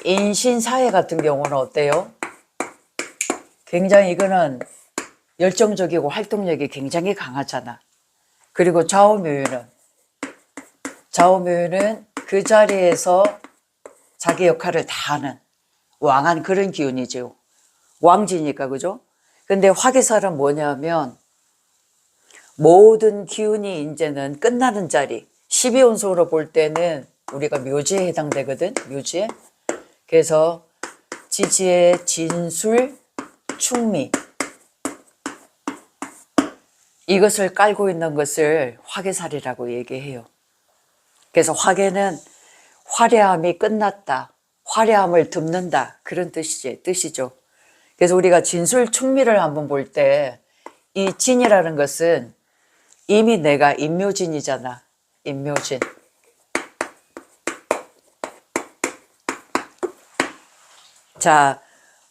인신사회 같은 경우는 어때요? 굉장히 이거는 열정적이고 활동력이 굉장히 강하잖아. 그리고 좌우묘유는 그 자리에서 자기 역할을 다 하는 왕한 그런 기운이죠. 왕지니까, 그죠? 근데 화개살은 뭐냐면 모든 기운이 이제는 끝나는 자리, 12운석으로 볼 때는 우리가 묘지에 해당되거든, 묘지에. 그래서 지지의 진술, 충미, 이것을 깔고 있는 것을 화개살이라고 얘기해요. 그래서 화개는 화려함이 끝났다, 화려함을 덮는다, 그런 뜻이죠. 그래서 우리가 진술, 충미를 한번 볼 때 이 진이라는 것은 이미 내가 임묘진이잖아. 임묘진. 자,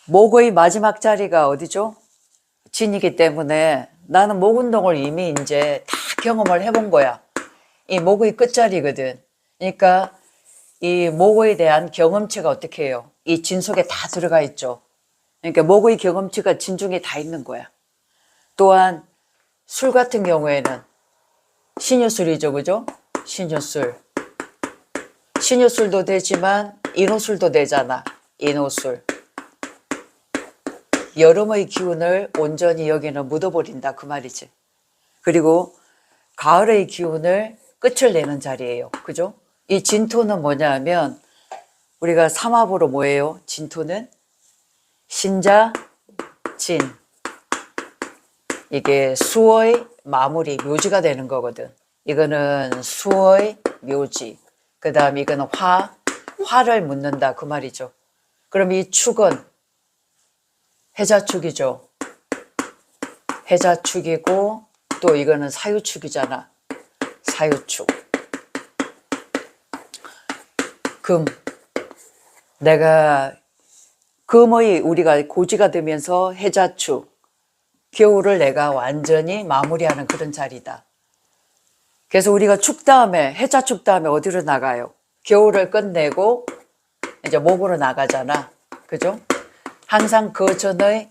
목의 마지막 자리가 어디죠? 진이기 때문에 나는 목 운동을 이미 이제 다 경험을 해본 거야. 이 목의 끝자리거든. 그러니까 이 목에 대한 경험치가 어떻게 해요? 이 진 속에 다 들어가 있죠. 그러니까 목의 경험치가 진 중에 다 있는 거야. 또한 술 같은 경우에는 신유술이죠, 그죠? 신유술. 신유술도 되지만 인호술도 되잖아. 인호술. 여름의 기운을 온전히 여기는 묻어버린다, 그 말이지. 그리고 가을의 기운을 끝을 내는 자리예요. 그죠? 이 진토는 뭐냐 하면 우리가 삼합으로 뭐예요? 진토는 신자, 진. 이게 수의 마무리, 묘지가 되는 거거든. 이거는 수의 묘지. 그 다음 이거는 화를 묻는다, 그 말이죠. 그럼 이 축은 해자축이죠. 해자축이고 또 이거는 사유축이잖아. 사유축. 금. 내가 금의 우리가 고지가 되면서 해자축. 겨울을 내가 완전히 마무리하는 그런 자리다. 그래서 우리가 축 다음에, 해자축 다음에 어디로 나가요? 겨울을 끝내고 이제 목으로 나가잖아. 그죠? 항상 그 전의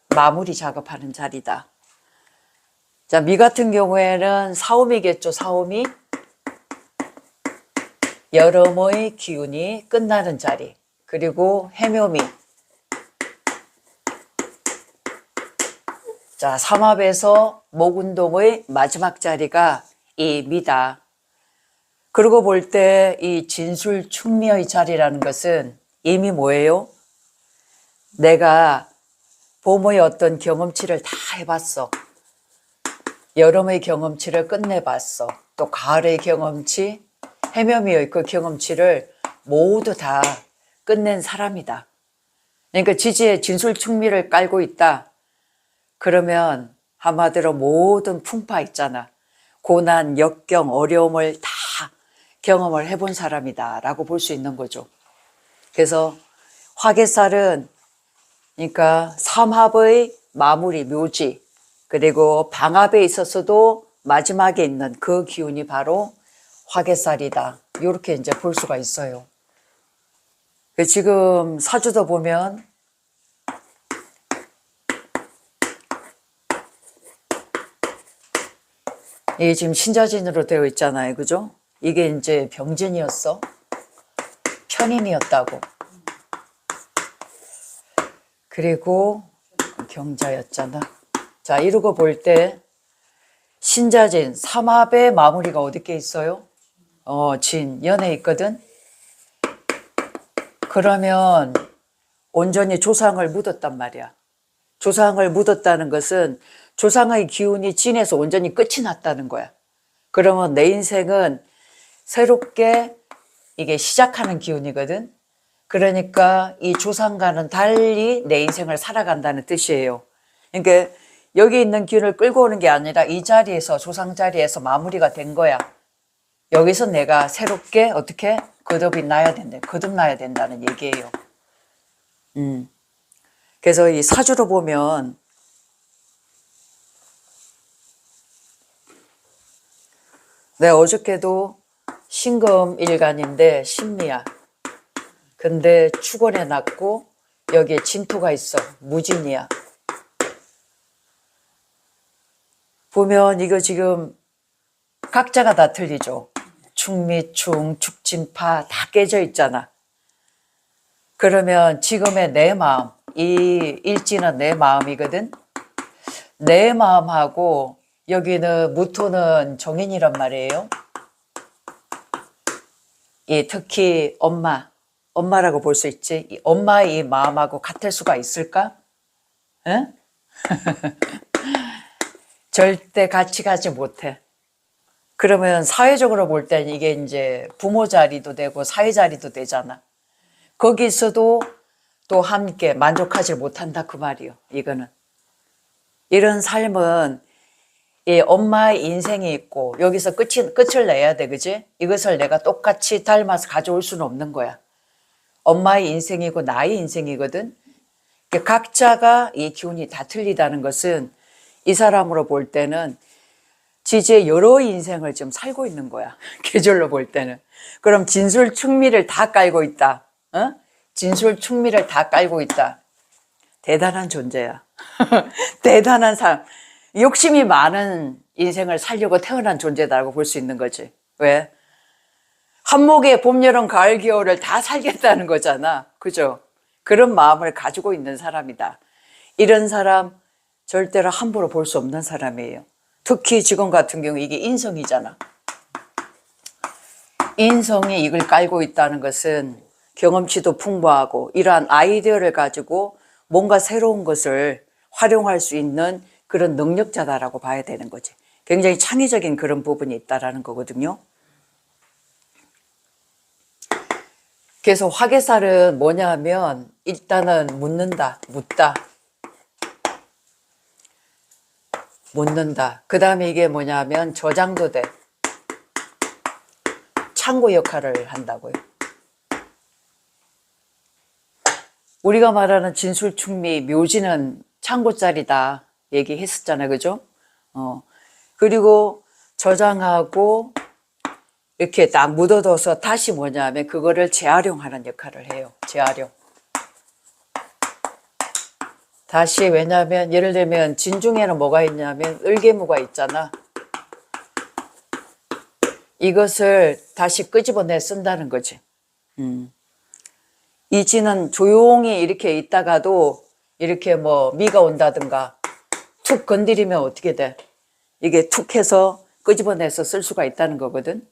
마무리 작업하는 자리다. 자, 미 같은 경우에는 사오미겠죠, 사오미. 여름의 기운이 끝나는 자리. 그리고 해묘미. 자, 삼합에서 목운동의 마지막 자리가 이 미다. 그러고 볼 때 이 진술 충미의 자리라는 것은 이미 뭐예요? 내가 봄의 어떤 경험치를 다 해봤어. 여름의 경험치를 끝내봤어. 또 가을의 경험치, 해묘미의 그 경험치를 모두 다 끝낸 사람이다. 그러니까 지지의 진술 충미를 깔고 있다. 그러면 한마디로 모든 풍파 있잖아. 고난, 역경, 어려움을 다 경험을 해본 사람이다 라고 볼 수 있는 거죠. 그래서 화개살은 그러니까 삼합의 마무리, 묘지, 그리고 방합에 있어서도 마지막에 있는 그 기운이 바로 화개살이다. 이렇게 이제 볼 수가 있어요. 지금 사주도 보면 이게 지금 신자진으로 되어 있잖아요. 그죠? 이게 이제 병진이었어. 편인이었다고. 그리고 경자였잖아. 자, 이러고 볼 때 신자진, 삼합의 마무리가 어디께 있어요? 진, 연에 있거든. 그러면 온전히 조상을 묻었단 말이야. 조상을 묻었다는 것은 조상의 기운이 진에서 온전히 끝이 났다는 거야. 그러면 내 인생은 새롭게 이게 시작하는 기운이거든. 그러니까 이 조상과는 달리 내 인생을 살아간다는 뜻이에요. 그러니까 여기 있는 기운을 끌고 오는 게 아니라 이 자리에서, 조상 자리에서 마무리가 된 거야. 여기서 내가 새롭게 어떻게 거듭나야 된다는 얘기예요. 그래서 이 사주로 보면 내가 어저께도 신금일간인데 신미야. 근데 축원해 놨고 여기에 진토가 있어. 무진이야. 보면 이거 지금 각자가 다 틀리죠. 충미충, 축진파 다 깨져 있잖아. 그러면 지금의 내 마음, 이 일지는 내 마음이거든. 내 마음하고 여기는 무토는 정인이란 말이에요. 이 특히 엄마라고 볼 수 있지. 이 엄마의 이 마음하고 같을 수가 있을까? 응? 절대 같이 가지 못해. 그러면 사회적으로 볼 때는 이게 이제 부모 자리도 되고 사회 자리도 되잖아. 거기서도 또 함께 만족하지 못한다 그 말이요. 이거는. 이런 삶은 이 엄마의 인생이 있고 여기서 끝을 내야 돼. 그지? 이것을 내가 똑같이 닮아서 가져올 수는 없는 거야. 엄마의 인생이고 나의 인생이거든. 각자가 이 기운이 다 틀리다는 것은 이 사람으로 볼 때는 지지의 여러 인생을 지금 살고 있는 거야. 계절로 볼 때는. 그럼 진술충미를 다 깔고 있다. 어? 진술충미를 다 깔고 있다. 대단한 존재야. 대단한 사람. 욕심이 많은 인생을 살려고 태어난 존재다라고 볼 수 있는 거지. 왜? 한목에 봄, 여름, 가을, 겨울을 다 살겠다는 거잖아. 그죠? 그런 마음을 가지고 있는 사람이다. 이런 사람 절대로 함부로 볼 수 없는 사람이에요. 특히 지금 같은 경우 이게 인성이잖아. 인성이 이걸 깔고 있다는 것은 경험치도 풍부하고 이러한 아이디어를 가지고 뭔가 새로운 것을 활용할 수 있는 그런 능력자다라고 봐야 되는 거지. 굉장히 창의적인 그런 부분이 있다라는 거거든요. 그래서 화개살은 뭐냐면 일단은 묻는다. 그 다음에 이게 뭐냐면 저장도 돼. 창고 역할을 한다고요. 우리가 말하는 진술충미, 묘지는 창고짜리다 얘기했었잖아요. 그죠? 그리고 저장하고 이렇게 딱 묻어둬서 다시 뭐냐면 그거를 재활용하는 역할을 해요. 재활용. 다시 왜냐하면 예를 들면 진중에는 뭐가 있냐면 을개무가 있잖아. 이것을 다시 끄집어내 쓴다는 거지. 이 진은 조용히 이렇게 있다가도 이렇게 뭐 미가 온다든가 툭 건드리면 어떻게 돼? 이게 툭 해서 끄집어내서 쓸 수가 있다는 거거든.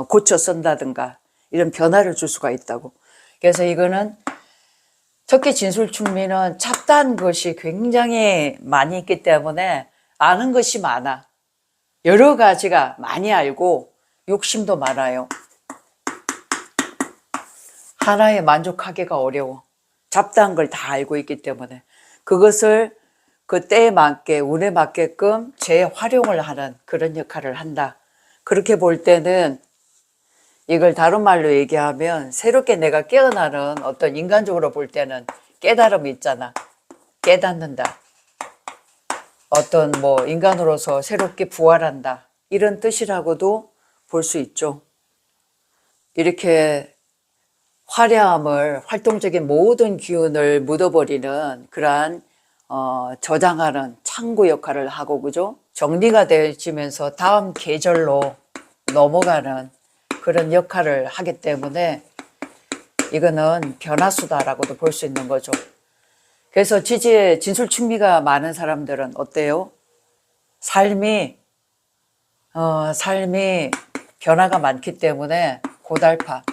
고쳐 쓴다든가 이런 변화를 줄 수가 있다고. 그래서 이거는 특히 진술충미는 잡다한 것이 굉장히 많이 있기 때문에 아는 것이 많아. 여러 가지가 많이 알고 욕심도 많아요. 하나에 만족하기가 어려워. 잡다한 걸 다 알고 있기 때문에 그것을 그 때에 맞게 운에 맞게끔 재활용을 하는 그런 역할을 한다. 그렇게 볼 때는 이걸 다른 말로 얘기하면 새롭게 내가 깨어나는 어떤 인간적으로 볼 때는 깨달음이 있잖아. 깨닫는다. 어떤 뭐 인간으로서 새롭게 부활한다. 이런 뜻이라고도 볼 수 있죠. 이렇게 화려함을 활동적인 모든 기운을 묻어버리는 그러한 저장하는 창고 역할을 하고 그죠? 정리가 되면서 다음 계절로 넘어가는 그런 역할을 하기 때문에 이거는 변화수다라고도 볼 수 있는 거죠. 그래서 지지에 진술충미가 많은 사람들은 어때요? 삶이 변화가 많기 때문에 고달파.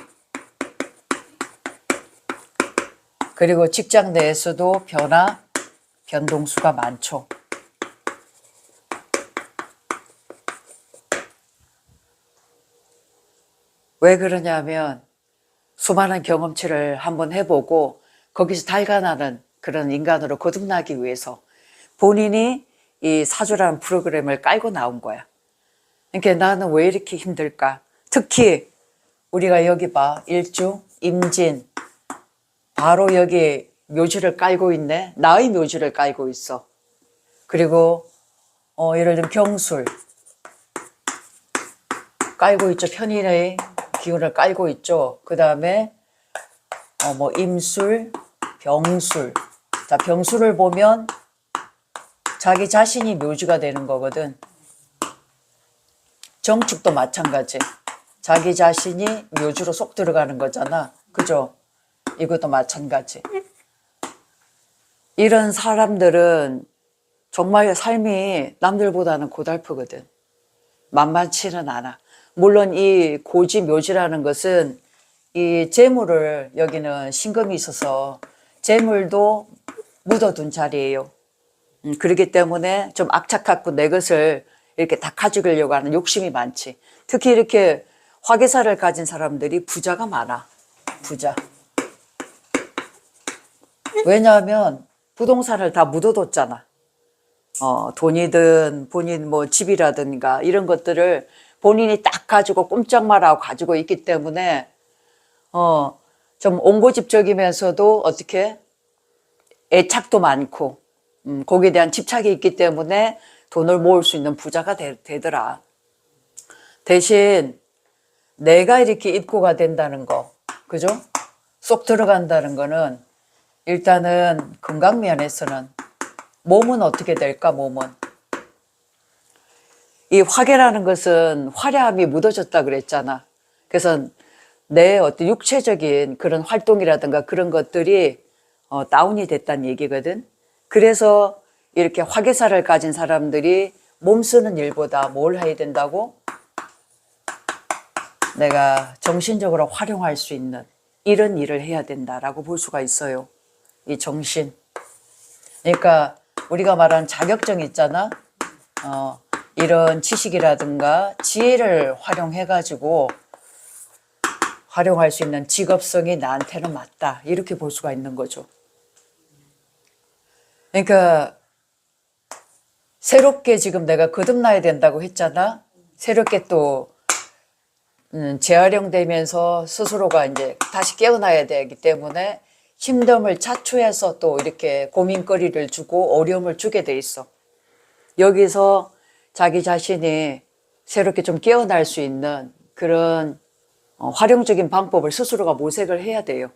그리고 직장 내에서도 변동수가 많죠. 왜 그러냐면 수많은 경험치를 한번 해보고 거기서 달가나는 그런 인간으로 거듭나기 위해서 본인이 이 사주라는 프로그램을 깔고 나온 거야. 그러니까 나는 왜 이렇게 힘들까? 특히 우리가 여기 봐. 일주, 임진 바로 여기 묘지를 깔고 있네. 나의 묘지를 깔고 있어. 그리고 예를 들면 경술 깔고 있죠. 편인의 기운을 깔고 있죠. 그 다음에 뭐 임술, 병술. 자, 병술을 보면 자기 자신이 묘지가 되는 거거든. 정축도 마찬가지. 자기 자신이 묘지로 쏙 들어가는 거잖아. 그죠? 이것도 마찬가지. 이런 사람들은 정말 삶이 남들보다는 고달프거든. 만만치는 않아. 물론 이 고지 묘지라는 것은 이 재물을, 여기는 신금이 있어서 재물도 묻어둔 자리예요. 그렇기 때문에 좀 악착같고 내 것을 이렇게 다 가지려고 하는 욕심이 많지. 특히 이렇게 화개사를 가진 사람들이 부자가 많아. 부자. 왜냐하면 부동산을 다 묻어뒀잖아. 돈이든 본인 뭐 집이라든가 이런 것들을 본인이 딱 가지고 꼼짝 말하고 가지고 있기 때문에 좀 옹고집적이면서도 어떻게 애착도 많고 거기에 대한 집착이 있기 때문에 돈을 모을 수 있는 부자가 되더라. 대신 내가 이렇게 입고가 된다는 거, 그죠? 쏙 들어간다는 거는 일단은 건강 면에서는 몸은 어떻게 될까, 몸은? 이 화개라는 것은 화려함이 묻어졌다 그랬잖아. 그래서 내 어떤 육체적인 그런 활동이라든가 그런 것들이 다운이 됐다는 얘기거든. 그래서 이렇게 화개사를 가진 사람들이 몸 쓰는 일보다 뭘 해야 된다고? 내가 정신적으로 활용할 수 있는 이런 일을 해야 된다라고 볼 수가 있어요. 이 정신. 그러니까 우리가 말하는 자격증 있잖아. 이런 지식이라든가 지혜를 활용해가지고 활용할 수 있는 직업성이 나한테는 맞다. 이렇게 볼 수가 있는 거죠. 그러니까 새롭게 지금 내가 거듭나야 된다고 했잖아. 새롭게 또 재활용되면서 스스로가 이제 다시 깨어나야 되기 때문에 힘듦을 자초해서 또 이렇게 고민거리를 주고 어려움을 주게 돼 있어. 여기서 자기 자신이 새롭게 좀 깨어날 수 있는 그런 활용적인 방법을 스스로가 모색을 해야 돼요.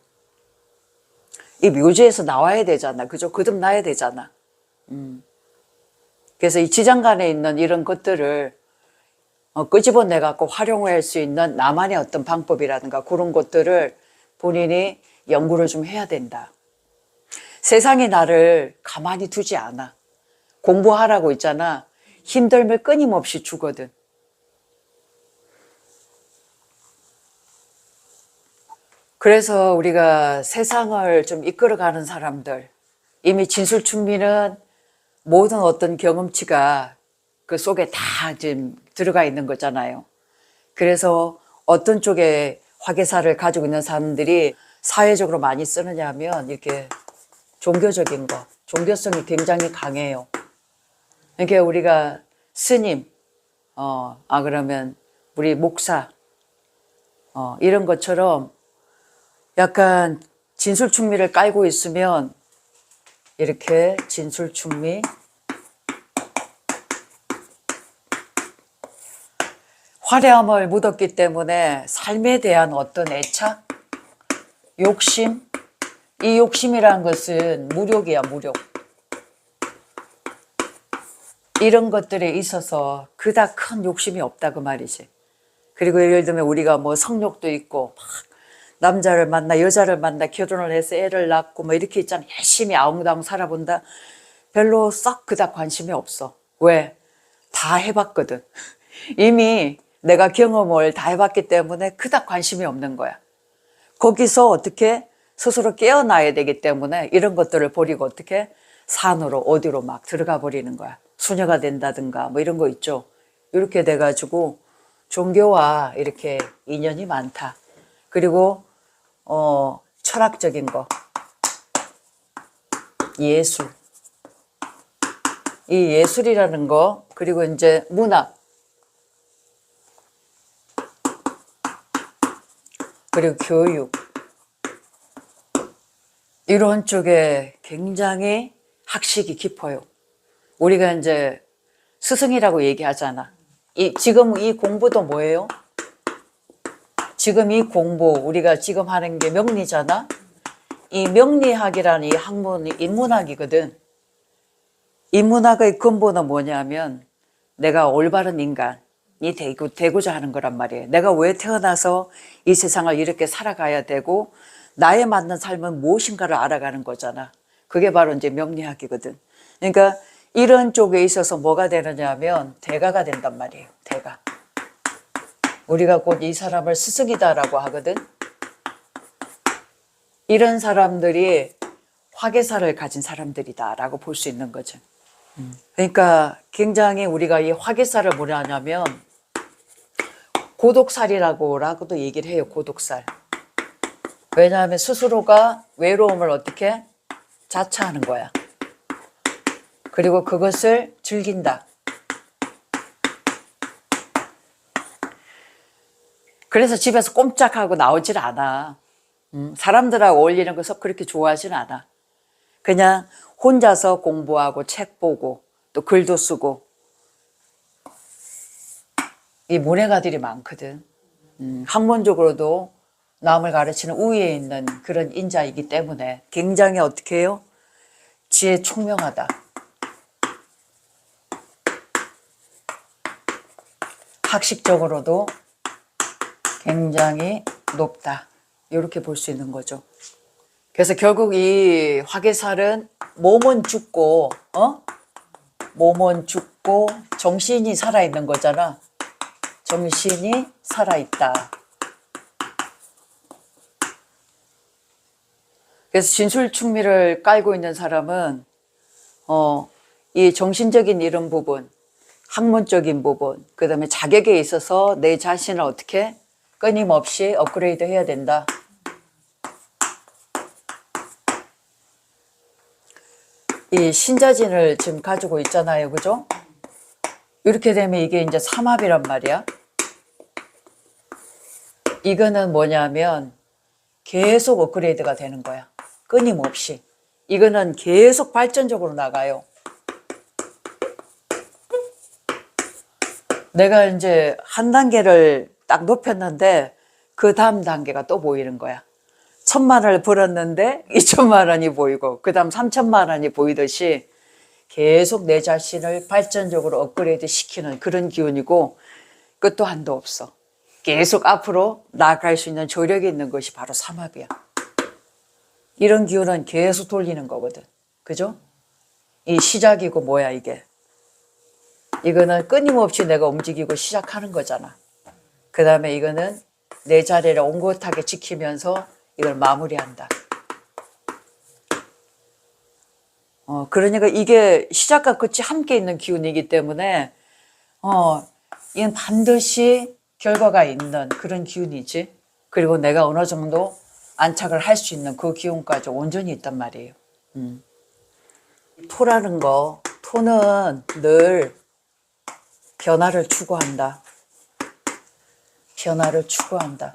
이 묘지에서 나와야 되잖아. 그죠? 거듭나야 되잖아. 그래서 이 지장간에 있는 이런 것들을 끄집어내갖고 활용할 수 있는 나만의 어떤 방법이라든가 그런 것들을 본인이 연구를 좀 해야 된다. 세상이 나를 가만히 두지 않아. 공부하라고 있잖아. 힘들면 끊임없이 주거든. 그래서 우리가 세상을 좀 이끌어가는 사람들, 이미 진술춘미는 모든 어떤 경험치가 그 속에 다 지금 들어가 있는 거잖아요. 그래서 어떤 쪽에 화개사를 가지고 있는 사람들이 사회적으로 많이 쓰느냐 하면 이렇게 종교적인 거, 종교성이 굉장히 강해요. 그러니까 우리가 스님, 그러면 우리 목사, 이런 것처럼 약간 진술충미를 깔고 있으면 이렇게 진술충미, 화려함을 묻었기 때문에 삶에 대한 어떤 애착, 욕심, 이 욕심이라는 것은 무력이야, 무력. 이런 것들에 있어서 그닥 큰 욕심이 없다 그 말이지. 그리고 예를 들면 우리가 뭐 성욕도 있고 막 남자를 만나 여자를 만나 결혼을 해서 애를 낳고 뭐 이렇게 있잖아. 열심히 아웅다웅 살아본다. 별로 썩 그닥 관심이 없어. 왜? 다 해봤거든. 이미 내가 경험을 다 해봤기 때문에 그닥 관심이 없는 거야. 거기서 어떻게 스스로 깨어나야 되기 때문에 이런 것들을 버리고 어떻게 산으로 어디로 막 들어가 버리는 거야. 수녀가 된다든가 뭐 이런 거 있죠. 이렇게 돼가지고 종교와 이렇게 인연이 많다. 그리고 철학적인 거, 예술. 이 예술이라는 거, 그리고 이제 문학, 그리고 교육, 이런 쪽에 굉장히 학식이 깊어요. 우리가 이제 스승이라고 얘기하잖아. 지금 이 공부도 뭐예요? 지금 이 공부, 우리가 지금 하는 게 명리잖아. 이 명리학이라는 이 학문이 인문학이거든. 인문학의 근본은 뭐냐면 내가 올바른 인간이 되고자 하는 거란 말이에요. 내가 왜 태어나서 이 세상을 이렇게 살아가야 되고 나에 맞는 삶은 무엇인가를 알아가는 거잖아. 그게 바로 이제 명리학이거든. 그러니까 이런 쪽에 있어서 뭐가 되느냐 하면 대가가 된단 말이에요. 대가. 우리가 곧 이 사람을 스승이다라고 하거든. 이런 사람들이 화개사를 가진 사람들이다라고 볼 수 있는 거죠. 그러니까 굉장히 우리가 이 화개사를 뭐냐 하냐면 고독살이라고도 얘기를 해요. 고독살. 왜냐하면 스스로가 외로움을 어떻게 자처하는 거야. 그리고 그것을 즐긴다. 그래서 집에서 꼼짝하고 나오질 않아. 사람들하고 어울리는 것을 그렇게 좋아하진 않아. 그냥 혼자서 공부하고 책 보고 또 글도 쓰고 이 문외가들이 많거든. 학문적으로도 남을 가르치는 우위에 있는 그런 인자이기 때문에 굉장히 어떻게 해요? 지혜 총명하다. 학식적으로도 굉장히 높다. 이렇게 볼 수 있는 거죠. 그래서 결국 이 화개살은 몸은 죽고 몸은 죽고 정신이 살아있는 거잖아. 정신이 살아있다. 그래서 진술충미를 깔고 있는 사람은 이 정신적인 이런 부분, 학문적인 부분, 그 다음에 자격에 있어서 내 자신을 어떻게 끊임없이 업그레이드 해야 된다. 이 신자진을 지금 가지고 있잖아요. 그죠? 이렇게 되면 이게 이제 삼합이란 말이야. 이거는 뭐냐면 계속 업그레이드가 되는 거야. 끊임없이. 이거는 계속 발전적으로 나가요. 내가 이제 한 단계를 딱 높였는데 그 다음 단계가 또 보이는 거야. 1,000만 원을 벌었는데 2,000만 원이 보이고 그 다음 3,000만 원이 보이듯이 계속 내 자신을 발전적으로 업그레이드 시키는 그런 기운이고 끝도 한도 없어. 계속 앞으로 나아갈 수 있는 조력이 있는 것이 바로 삼합이야. 이런 기운은 계속 돌리는 거거든. 그죠? 이 시작이고 뭐야 이게. 이거는 끊임없이 내가 움직이고 시작하는 거잖아. 그 다음에 이거는 내 자리를 옹긋하게 지키면서 이걸 마무리한다. 그러니까 이게 시작과 끝이 함께 있는 기운이기 때문에 이건 반드시 결과가 있는 그런 기운이지. 그리고 내가 어느 정도 안착을 할 수 있는 그 기운까지 온전히 있단 말이에요. 토라는 거, 토는 늘 변화를 추구한다. 변화를 추구한다.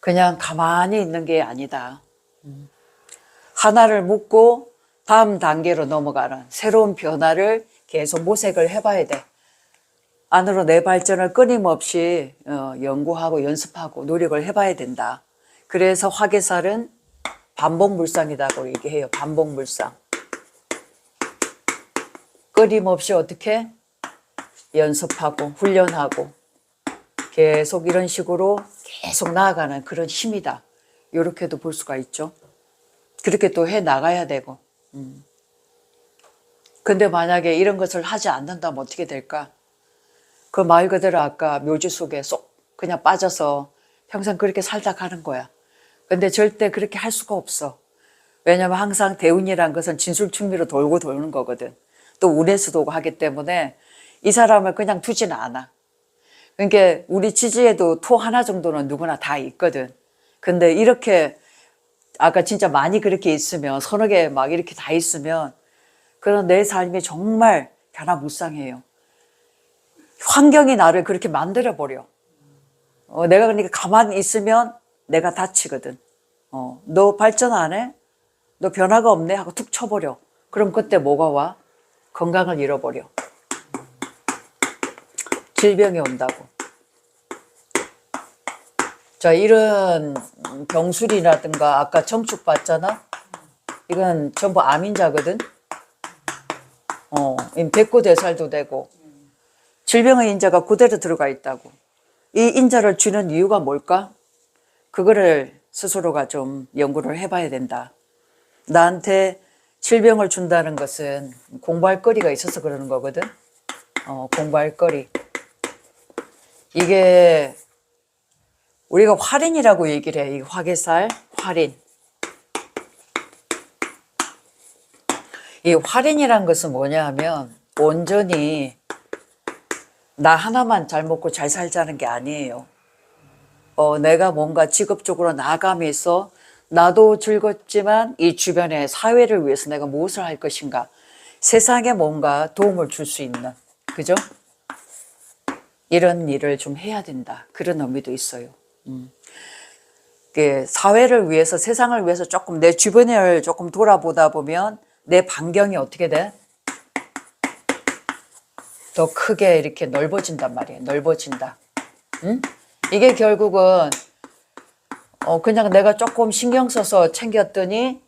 그냥 가만히 있는 게 아니다. 하나를 묻고 다음 단계로 넘어가는 새로운 변화를 계속 모색을 해봐야 돼. 안으로 내 발전을 끊임없이 연구하고 연습하고 노력을 해봐야 된다. 그래서 화개살은 반복물상이라고 얘기해요. 반복물상. 끊임없이 어떻게 연습하고 훈련하고 계속 이런 식으로 계속 나아가는 그런 힘이다. 이렇게도 볼 수가 있죠. 그렇게 또 해 나가야 되고. 근데 만약에 이런 것을 하지 않는다면 어떻게 될까? 그 말 그대로 아까 묘지 속에 쏙 그냥 빠져서 평생 그렇게 살다 가는 거야. 근데 절대 그렇게 할 수가 없어. 왜냐면 항상 대운이란 것은 진술충미로 돌고 도는 거거든. 또 운에서도 오고 하기 때문에 이 사람을 그냥 두지는 않아. 그러니까 우리 지지에도 토 하나 정도는 누구나 다 있거든. 근데 이렇게 아까 진짜 많이 그렇게 있으면 서너 개 막 이렇게 다 있으면 그런 내 삶이 정말 변화무쌍해요. 환경이 나를 그렇게 만들어버려. 내가 그러니까 가만히 있으면 내가 다치거든. 너 발전 안 해? 너 변화가 없네? 하고 툭 쳐버려. 그럼 그때 뭐가 와? 건강을 잃어버려. 질병이 온다고. 자, 이런 병술이라든가 아까 정축 봤잖아? 이건 전부 암인자거든? 백고대살도 되고 질병의 인자가 그대로 들어가 있다고. 이 인자를 주는 이유가 뭘까? 그거를 스스로가 좀 연구를 해봐야 된다. 나한테 질병을 준다는 것은 공부할 거리가 있어서 그러는 거거든. 공부할 거리. 이게 우리가 활인이라고 얘기를 해. 이 화개살, 활인. 이 활인이란 것은 뭐냐 하면 온전히 나 하나만 잘 먹고 잘 살자는 게 아니에요. 내가 뭔가 직업적으로 나아가면서 나도 즐겁지만 이 주변의 사회를 위해서 내가 무엇을 할 것인가. 세상에 뭔가 도움을 줄 수 있는, 그죠? 이런 일을 좀 해야 된다. 그런 의미도 있어요. 사회를 위해서, 세상을 위해서 조금 내 주변을 조금 돌아보다 보면 내 반경이 어떻게 돼? 더 크게 이렇게 넓어진단 말이에요. 넓어진다. 응? 이게 결국은 그냥 내가 조금 신경 써서 챙겼더니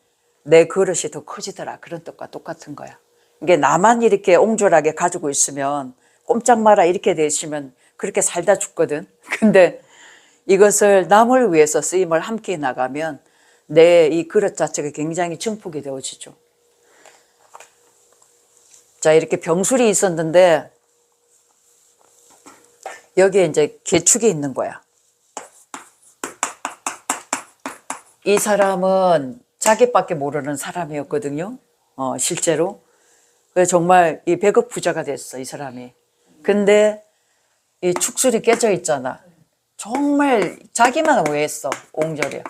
내 그릇이 더 커지더라. 그런 뜻과 똑같은 거야. 이게 나만 이렇게 옹졸하게 가지고 있으면 꼼짝 마라 이렇게 되시면 그렇게 살다 죽거든. 근데 이것을 남을 위해서 쓰임을 함께 나가면 내 이 그릇 자체가 굉장히 증폭이 되어지죠. 자, 이렇게 병술이 있었는데 여기에 이제 계축이 있는 거야. 이 사람은 자기밖에 모르는 사람이었거든요. 실제로. 그래서 정말 이 배급 부자가 됐어, 이 사람이. 근데 이 축술이 깨져 있잖아. 정말 자기만 오해했어, 옹졸이야.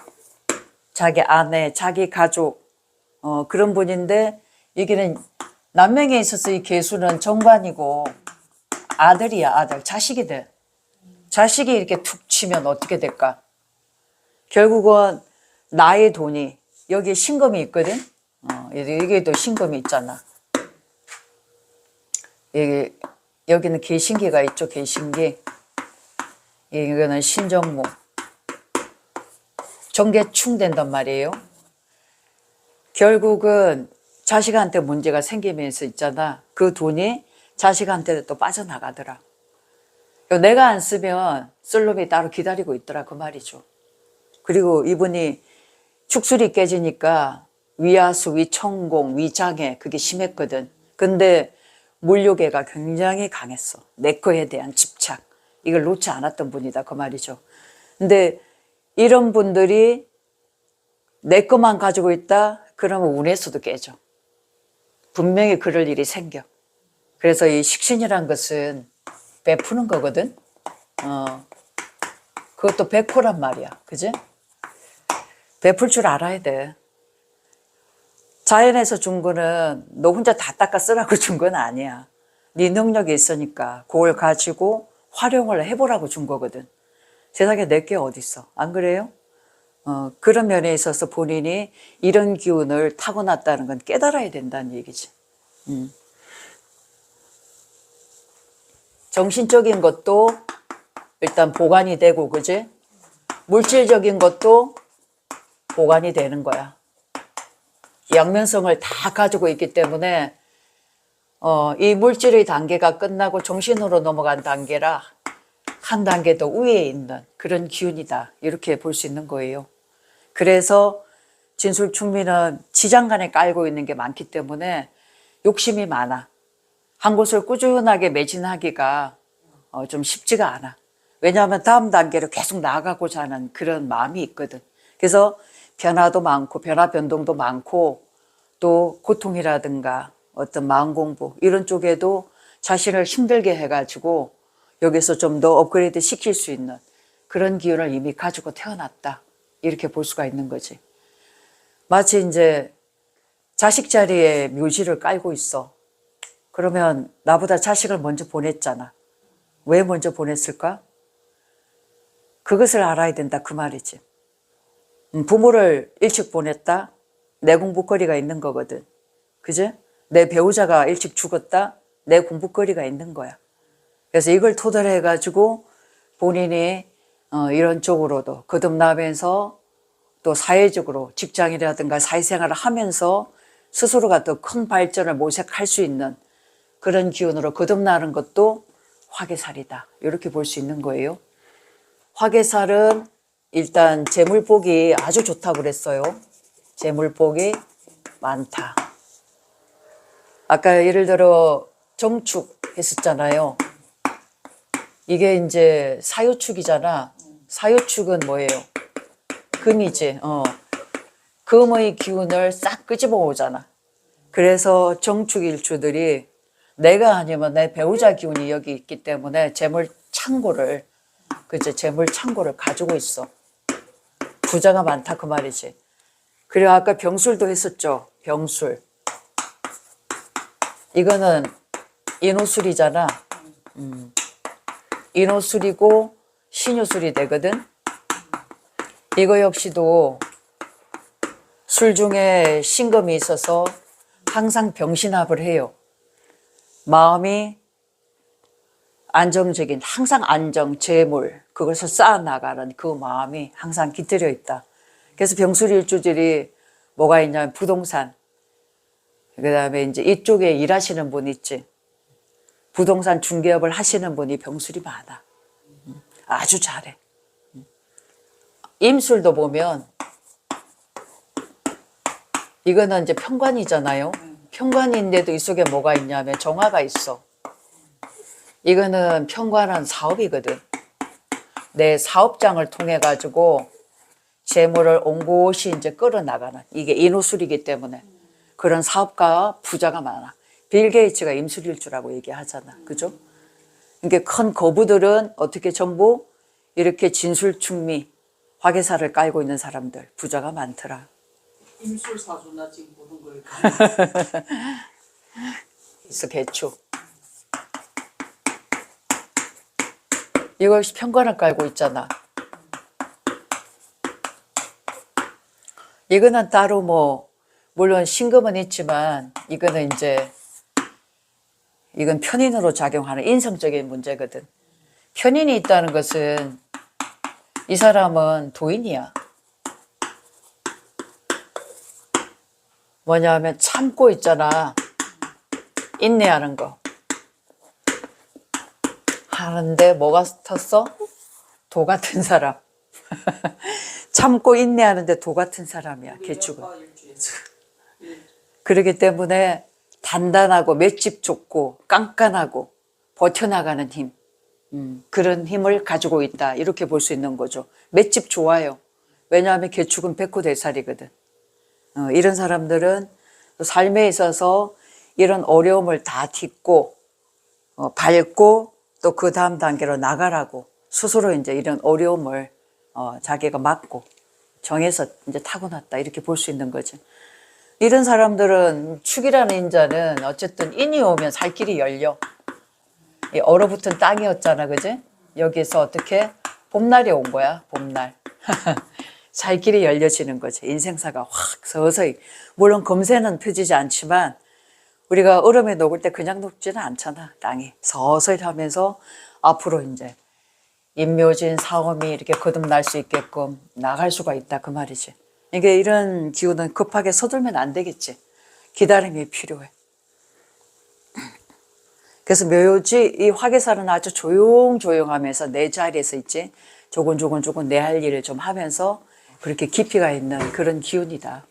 자기 아내, 자기 가족, 그런 분인데 여기는 남명에 있어서 이 계수는 정관이고 아들이야, 아들. 자식이 돼. 자식이 이렇게 툭 치면 어떻게 될까? 결국은 나의 돈이, 여기에 신금이 있거든? 여기에도 신금이 있잖아. 여기는 계신기가 있죠, 계신기. 이거는 신정무. 정계충 된단 말이에요. 결국은 자식한테 문제가 생기면서 있잖아. 그 돈이 자식한테 또 빠져나가더라. 내가 안 쓰면 쓸 놈이 따로 기다리고 있더라, 그 말이죠. 그리고 이분이 축술이 깨지니까 위하수, 위천공, 위장애 그게 심했거든. 근데 물욕애가 굉장히 강했어. 내 거에 대한 집착. 이걸 놓지 않았던 분이다, 그 말이죠. 근데 이런 분들이 내 것만 가지고 있다? 그러면 운에서도 깨져. 분명히 그럴 일이 생겨. 그래서 이 식신이란 것은 베푸는 거거든. 그것도 베푸란 말이야. 그지? 베풀 줄 알아야 돼. 자연에서 준 거는 너 혼자 다 닦아 쓰라고 준 건 아니야. 네 능력이 있으니까 그걸 가지고 활용을 해보라고 준 거거든. 세상에 내게 어디 있어? 안 그래요? 그런 면에 있어서 본인이 이런 기운을 타고났다는 건 깨달아야 된다는 얘기지. 정신적인 것도 일단 보관이 되고, 그지? 물질적인 것도 보관이 되는 거야. 양면성을 다 가지고 있기 때문에 이 물질의 단계가 끝나고 정신으로 넘어간 단계라 한 단계 더 위에 있는 그런 기운이다. 이렇게 볼 수 있는 거예요. 그래서 진술충미는 지장간에 깔고 있는 게 많기 때문에 욕심이 많아. 한 곳을 꾸준하게 매진하기가 좀 쉽지가 않아. 왜냐하면 다음 단계로 계속 나아가고자 하는 그런 마음이 있거든. 그래서 변화도 많고 변화 변동도 많고 또 고통이라든가 어떤 마음 공부 이런 쪽에도 자신을 힘들게 해가지고 여기서 좀 더 업그레이드 시킬 수 있는 그런 기운을 이미 가지고 태어났다. 이렇게 볼 수가 있는 거지. 마치 이제 자식 자리에 묘지를 깔고 있어. 그러면 나보다 자식을 먼저 보냈잖아. 왜 먼저 보냈을까? 그것을 알아야 된다 그 말이지. 부모를 일찍 보냈다? 내 공부거리가 있는 거거든. 그지? 내 배우자가 일찍 죽었다? 내 공부거리가 있는 거야. 그래서 이걸 토대로 해가지고 본인이 이런 쪽으로도 거듭나면서 또 사회적으로 직장이라든가 사회생활을 하면서 스스로가 더 큰 발전을 모색할 수 있는 그런 기운으로 거듭나는 것도 화개살이다. 이렇게 볼 수 있는 거예요. 화개살은 일단 재물복이 아주 좋다고 그랬어요. 재물복이 많다. 아까 예를 들어 정축 했었잖아요. 이게 이제 사유축이잖아. 사유축은 뭐예요? 금이지. 금의 기운을 싹 끄집어 오잖아. 그래서 정축일주들이 내가 아니면 내 배우자 기운이 여기 있기 때문에 재물 창고를 가지고 있어. 부자가 많다 그 말이지. 그리고 아까 병술도 했었죠. 병술. 이거는 인호술이잖아. 인호술이고 신유술이 되거든. 이거 역시도 술 중에 신금이 있어서 항상 병신합을 해요. 마음이 안정적인, 항상 안정, 재물, 그것을 쌓아나가는 그 마음이 항상 깃들여 있다. 그래서 병술일주들이 뭐가 있냐면 부동산, 그 다음에 이제 이쪽에 일하시는 분 있지. 부동산 중개업을 하시는 분이 병술이 많아. 아주 잘해. 임술도 보면 이거는 이제 편관이잖아요. 편관인데도 이 속에 뭐가 있냐면 정화가 있어. 이거는 편관한 사업이거든. 내 사업장을 통해 가지고 재물을 옹곳이 이제 끌어나가는, 이게 인호술이기 때문에 그런 사업가 부자가 많아. 빌 게이츠가 임술일주라고 얘기하잖아. 그죠? 그러니까 큰 거부들은 어떻게 전부 이렇게 진술충미, 화개살을 깔고 있는 사람들, 부자가 많더라. 임술사주나 지금 보는 거예요. 있어, 개축. 이것이 편관을 깔고 있잖아. 이거는 따로 뭐 물론 신금은 있지만 이거는 이제 이건 편인으로 작용하는 인성적인 문제거든. 편인이 있다는 것은 이 사람은 도인이야. 뭐냐면 참고 있잖아. 인내하는 거. 하는데 뭐가 텄어? 도 같은 사람. 참고 인내하는데 도 같은 사람이야. 개축은. 그렇기 때문에 단단하고 맷집 좋고 깐깐하고 버텨나가는 힘. 그런 힘을 가지고 있다. 이렇게 볼 수 있는 거죠. 맷집 좋아요. 왜냐하면 개축은 백호대살이거든. 이런 사람들은 삶에 있어서 이런 어려움을 다 딛고 밟고 또 그 다음 단계로 나가라고 스스로 이제 이런 어려움을 자기가 막고 정해서 이제 타고났다. 이렇게 볼 수 있는 거지. 이런 사람들은 축이라는 인자는 어쨌든 인이 오면 살 길이 열려. 이 얼어붙은 땅이었잖아, 그지? 여기서 어떻게 봄날이 온 거야, 봄날. 살 길이 열려지는 거지. 인생사가 확 서서히. 물론 금세는 펴지지 않지만 우리가 얼음에 녹을 때 그냥 녹지는 않잖아, 땅이. 서서히 하면서 앞으로 이제 임묘진 사험이 이렇게 거듭날 수 있게끔 나갈 수가 있다, 그 말이지. 이게 이런 기운은 급하게 서둘면 안 되겠지. 기다림이 필요해. 그래서 묘지 이 화개살은 아주 조용조용하면서 내 자리에서 있지. 조곤조곤 내 할 일을 좀 하면서 그렇게 깊이가 있는 그런 기운이다.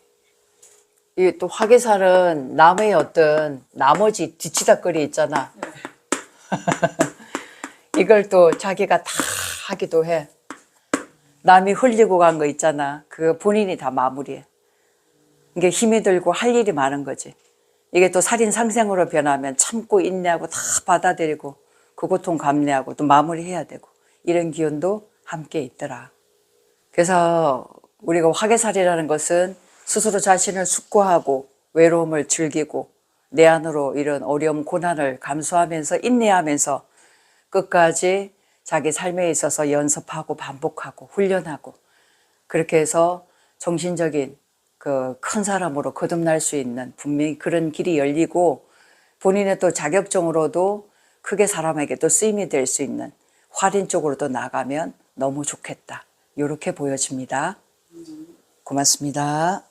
이 또 화개살은 남의 어떤 나머지 뒤치다거리 있잖아. 이걸 또 자기가 다 하기도 해. 남이 흘리고 간 거 있잖아. 그거 본인이 다 마무리해. 이게 힘이 들고 할 일이 많은 거지. 이게 또 살인상생으로 변하면 참고 인내하고 다 받아들이고 그 고통 감내하고 또 마무리해야 되고 이런 기운도 함께 있더라. 그래서 우리가 화개살이라는 것은 스스로 자신을 숙고하고 외로움을 즐기고 내 안으로 이런 어려움 고난을 감수하면서 인내하면서 끝까지 자기 삶에 있어서 연습하고 반복하고 훈련하고 그렇게 해서 정신적인 그 큰 사람으로 거듭날 수 있는 분명히 그런 길이 열리고 본인의 또 자격증으로도 크게 사람에게 또 쓰임이 될 수 있는 활인 쪽으로도 나가면 너무 좋겠다. 이렇게 보여집니다. 고맙습니다.